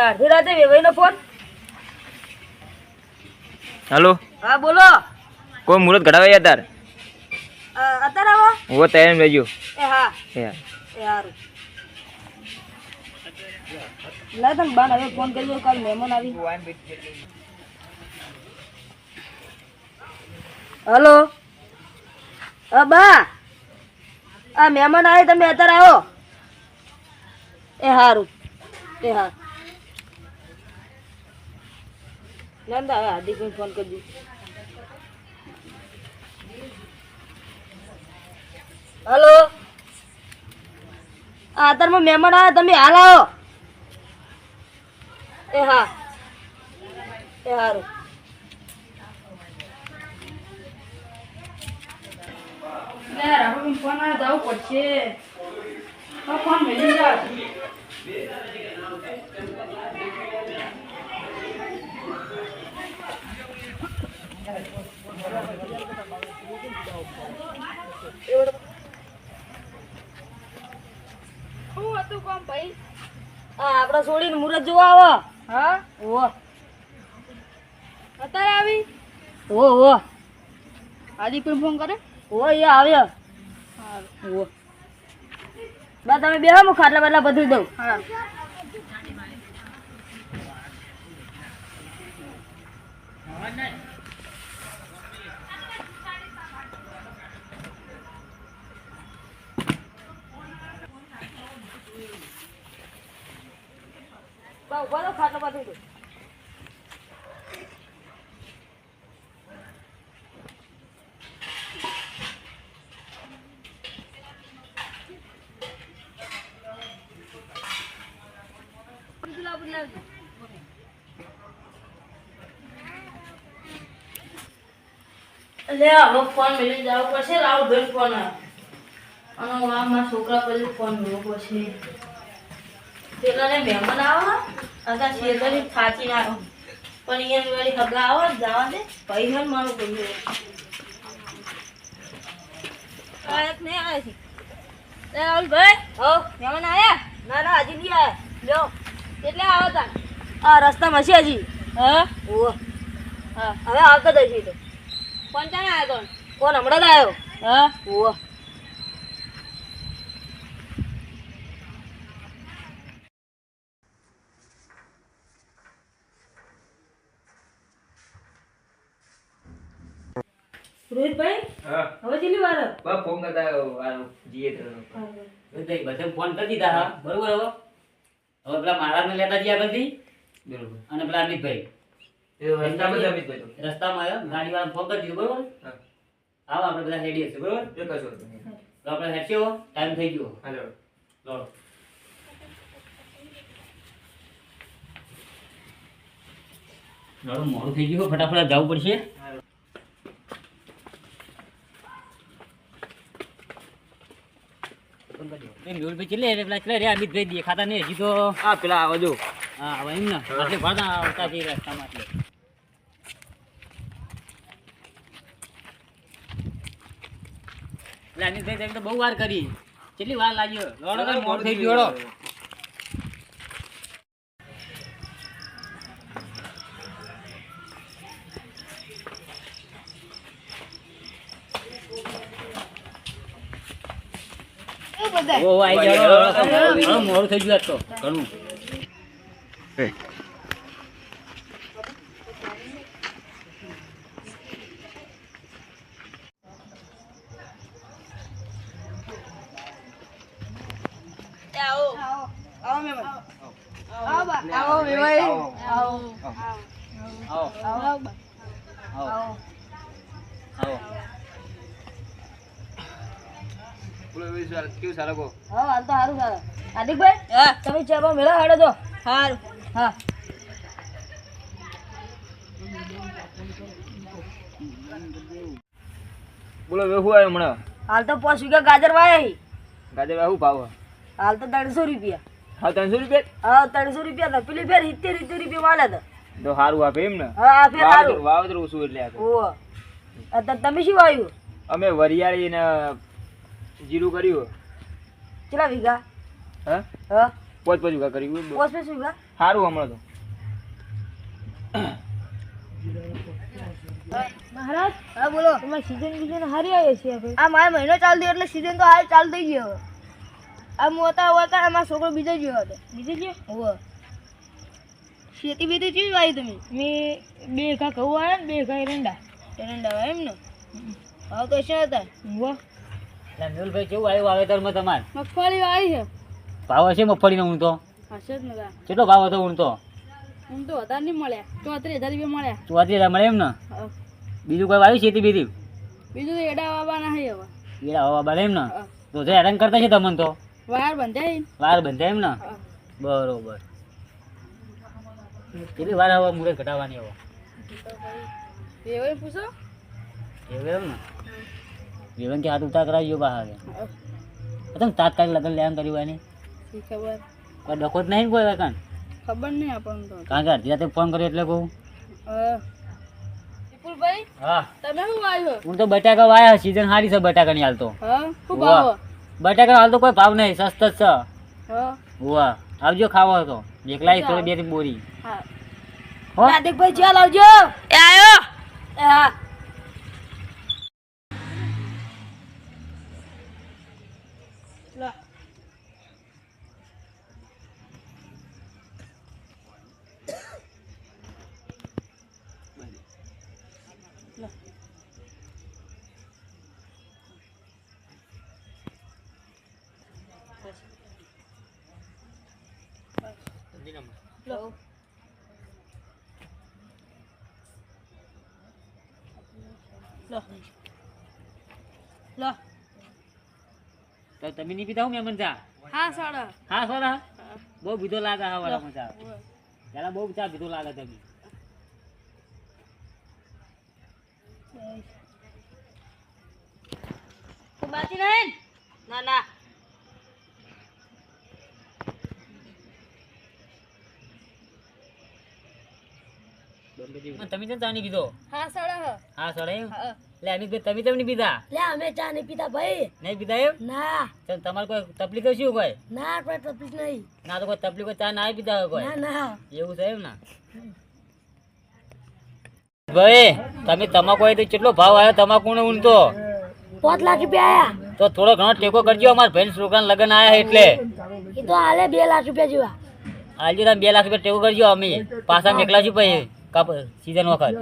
અડધી રાતે વેવાઈનો ફોન. હાલો હા બોલો. કોઈ મુહૂર્ત ઘડાવે યાર અત્યારે આવો. હું તૈયાર રહેજો. એ હા એ એ સારું. લા તને બાન હવે ફોન કરજો, કાલ મહેમાન આવી. હલો બા, આ મહેમાન આવે, તમે અત્યારે આવો. એ સારું એ હા. નંદા હવે હાર્દિકભાઈ ફોન કરજો. હલો અત્યારમાં મહેમાન આવે, તમે હાલ આવો. એ હા એ સારું. ફોન આવે જવું પડશે. ફોન મળી જાય. આપડે છોડીને મુરત જોવા આવો. હા ઓ અત્યારે આવી. ઓ આજી પણ ફોન કરે. ઓ એ આવ્યો. ઓ બા તમે બેહો, હું ખાટલા બાટલા બધું દઉં. હા ઉભા તો ખાટલા બધું દઉં. લે હવે ફોન મેળવી જવું પડશે. રાહુલભાઈ ફોન આવ્યો અને મારા છોકરા પછી ફોન મેળવવો પડશે. પેલા મહેમાન આવો હતા શેતરી થાચી ના પણ અહીંયા વળી હગા આવો જવા દે ભાઈ ને મારું કહ્યું નહીં આવે છે. રાહુલભાઈ હો મહેમાન આવ્યા? ના ના હજી નહીં આવ્યા. લ્યો કેટલે આવો તા? આ રસ્તામાં છે હજી. હા ઓ હા હવે આવતો જ હજી. તો કોણ ચાને આવ્યો? કોણ હમણાં જ આવ્યો? હા ઓ રોહિતભાઈ હવે કેટલી વાર બા ફોન કરતા જીએ રોહિતભાઈ બધે ફોન કરી દીધા. હા બરોબર. હવે પેલા મહારાજને લેતા જઈએ આગળથી. બરોબર. અને પેલા અમિતભાઈ રસ્તામાં આવ્યો, ગાડી વાળા ફોન કરી દીધું. બરોબર. આવો આપણે બધા રેડી હશે. બરોબર. તો આપણે હેડશો, ટાઈમ થઈ ગયો. લોડો મોડું થઈ ગયું, ફટાફટ જવું પડશે. અમિતભાઈ દેખાતા નહીં હજી તો. હા પેલા આવો જો. હા હવે એમ ને એટલે ભણતા આવતા જઈએ રસ્તામાં. એટલે અમિતભાઈ તમે તો બહુ વાર કરી. કેટલી વાર લાગ્યો? લોડો મોડું થઈ ગયું. મોડું થઈ ગયું તો ઘણું. કેવું સારા કહો. હા હાલ તો સારું સારું. હાર્દિકભાઈ તમે ચા મેળા હાડે તો સારું. હા બોલો હવે શું આવ્યો હમણાં? હાલ તો 5 વીઘા ગાજર વાયા. ગાજર શું ભાવ? હાલ તો 300 રૂપિયા. હા 300 રૂપિયા? હા 300 રૂપિયા હતા. પેલી ફેર 70 રૂપિયા વાળ્યા હતા. તો સારું આપે એમ ને? હા આ ફેર સારું. વાવતર ઓછું એટલે આપે. ઓ તમે શું વાવ્યું? અમે વરિયાળી ને જીરું કર્યું. કેટલા વીઘા? હા હા પોચ વીઘા કરી પોસ્ટ વીઘા સારું હમણાં તો મહારાજ હા બોલો તમારી સીઝન હારી આવી છે આ મારો મહિનો ચાલુ થયો એટલે સીઝન તો હાલ ચાલુ થઈ ગયો હવે આ મોટા હોય કારણે અમારો છોકરો બીજો ગયો હતો બીજો ગયો હોવે ખેતી બેતી કેવી વાવી તમે મેં 2 ઘા ઘઉં આવ્યા ને 2 ઘા એરંડા વાવ્યા એમ ને ભાવ તો શું હતા હોવે એટલે મેહુલભાઈ કેવું આવ્યું વાવેતરમાં તમારે મગફળી વાવી છે ભાવ હશે મગફળીનો ઊંઘતો હશે જ ને કેટલો ભાવ હતો ઊંઘતો એમ તો વધારે નહીં મળ્યા 34,000 રૂપિયા મળ્યા 34,000 મળે એમ ને બીજું કોઈ વાવ્યું ખેતી બીજી બીજું તો એડા વાવવાના છે હવે એડા હવા બાલે એમ ને તો જે હેરાન કરતા છે તમને તો વાર બંધાય વાર બંધાય એમ ને બરોબર કેટલી વાર હવે મુહૂર્ત ઘટાડવાની હવે એવું પૂછો એવું એમ ને જીવન કે હાથ ઉતાર કરાવી ગયો બહાર તમે તાત્કાલિક લગ્ન લેવાનું કર્યું એની ખબર કોઈ ડખો જ નહીં ને કોઈ કાન ખબર નહીં આપણને તો કારણ કે અડધી રાતે ફોન કર્યો એટલે કહું વિપુલભાઈ હા તમે શું આવ્યો હું તો બટાકા વાયા સીઝન સારી છે બટાકાની હાલ તો હા શું ભાવ બટાકા હાલ તો કોઈ ભાવ નહીં સસ્તો જ છે હા વાહ આવજો ખાવો તો એકલાય થોડી 2 બોરી હા હો હાર્દિકભાઈ ચાલ આવજો એ આયો એ હા લો લો લો લો તો તમે નહીં પીતા હું મેમન ચા હા સાડા હા સોરા બહુ બીજો લાગે હા વાળા મજા પેલા બહુ ચા બીજો લાગે તમે તો બાકી નહીં ના ના તમે તો ચા નહીં પીધો હા સાડા હા સોરા એમ હા એટલે અમિતભાઈ તમે તમે નહીં પીતા લે અમે ચા નહીં પીતા ભાઈ નહીં પીતા એમ ના તો તમારે કોઈ તકલીફ શું કોઈ ના કોઈ તકલીફ નહીં ના તો કોઈ તકલીફ હોય ચા ના પીતા હોય કોઈ ના ના એવું છે એમ ને ભાઈ તમે તમાકુ હોય તો કેટલો ભાવ આવ્યો તમાકુ ને ઊંઘતો 5 લાખ રૂપિયા આયા તો થોડો ઘણો ટેકો કરજો અમારા ભાઈ છોકરાને લગ્ન આયા એટલે એ તો હાલે 2 લાખ રૂપિયા જેવા હાલજો તમે 2 લાખ રૂપિયા ટેકો કરજો અમે પાછા મેકલા છું પછી સીઝન વખત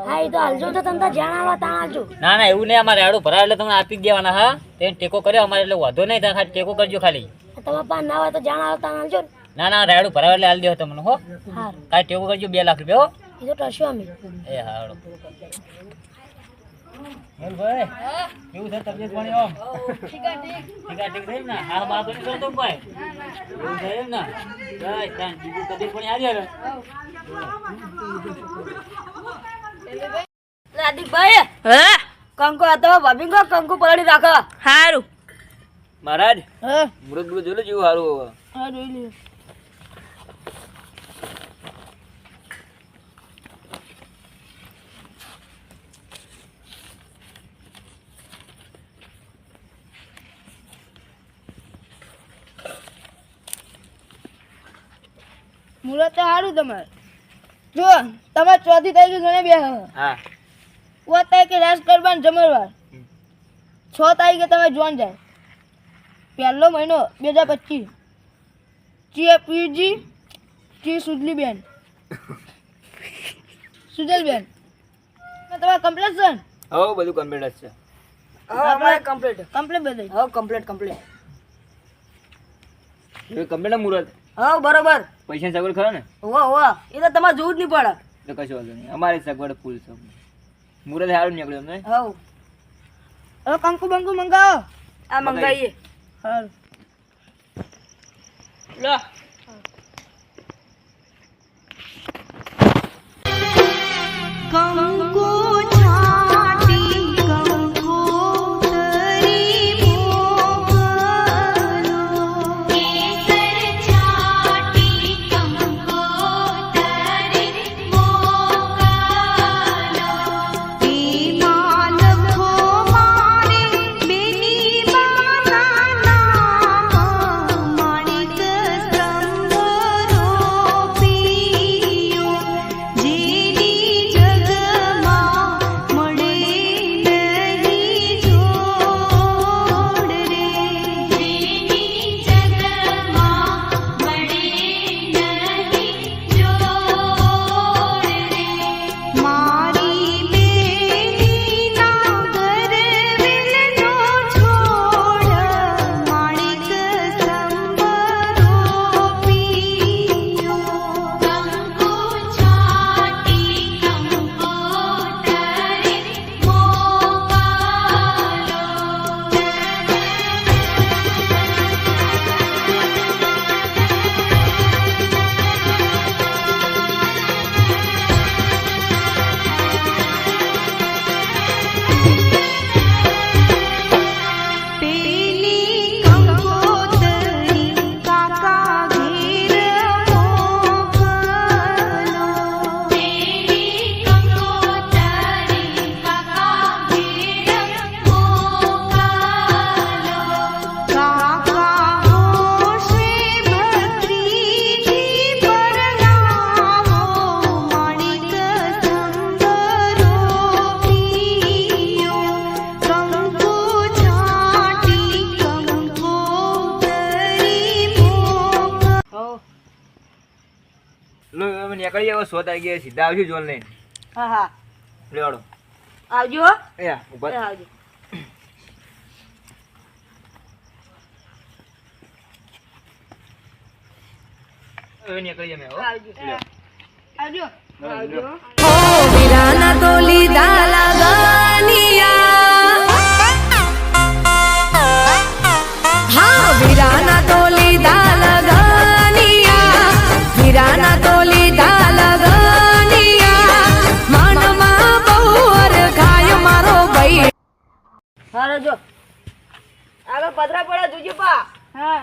હા એ તો હાલજો તો તમને જાણ આવા તાણ હાલજો ના ના એવું નહીં અમારે રાડું ભરાય એટલે તમને આપી જ દેવાના હા તેને ટેકો કર્યો અમારે એટલે વાંધો નહીં થાય ખાલી ટેકો કરજો ખાલી તમારા પાસે ના હોય તો જાણ આવા તાણ હાલજો ના ના રાડું ભરાય એટલે હાલ દેવો તમને હો હા ખાલી ટેકો કરજો 2 લાખ રૂપિયા હો એ તો ટરશું અમે એ હાડો ભાઈ કેવું છે તબિયત પાણી આમ ઠીક થઈ ને હા બાપ નહીં કરતો કોઈ એવું છે એમ ને બસ તાન બીજું તબિયત પાણી આવી ને રાધિકભાઈ હા કંકુ હતો ભાભી કો કંકુ પડી રાખો હારું મહારાજ હા મૃત મૃત જોઈ લો જેવું સારું હવે હા જોઈ લ્યો મુરત તો સારું તમારે જો તમારે 4 તારીખે ગણે બે હા 5 તારીખે રાસ કરવાનું જમણવાર 6 તારીખે તમે જોન જાય પહેલો મહિનો 2025 ચીએ પીજી ચી સુજલીબેન સુજલબેન તમારે કમ્પ્લીટ છે હવે બધું કમ્પ્લીટ છે અમારે કમ્પ્લીટ બધું હા કમ્પ્લીટ એ કમ્પ્લીટ મુહૂર્ત હા બરોબર પૈસા સગવડ ખરો ને વાહ એ તો તમારે જોવું જ નહીં પડે તો કશો વાંધો નહીં અમારી સગવડ ફૂલ છે મુહૂર્ત સારું નીકળ્યું અમને હા હવે કંકુ બંકુ મંગાવો આ મંગાવીએ સારું લો કંકુ છાટી કંકુ તરી મોગલો કેસર છાટી કંકુ તરી મોગલો એમાં લખો મારે બેની માના નામ માણિક સ્તંભ લો અમે નીકળી જાવ 100 તારીખે સીધા આવજો જોન લઈને હા હા લેવાડો આવજો હો. એ હા, ઊભા એ આવજો હવે નીકળી જમે હો આવજો આવજો આવજો વીરાના તો લીધા લગનિયા હા વીરાના તો લીધા લગનિયા વીરાના તો લીધા લગનિયા મનમાં બહુ અરખાય મારો ભાઈ હારો જો આગળ પતરા પડે જોજો પા હા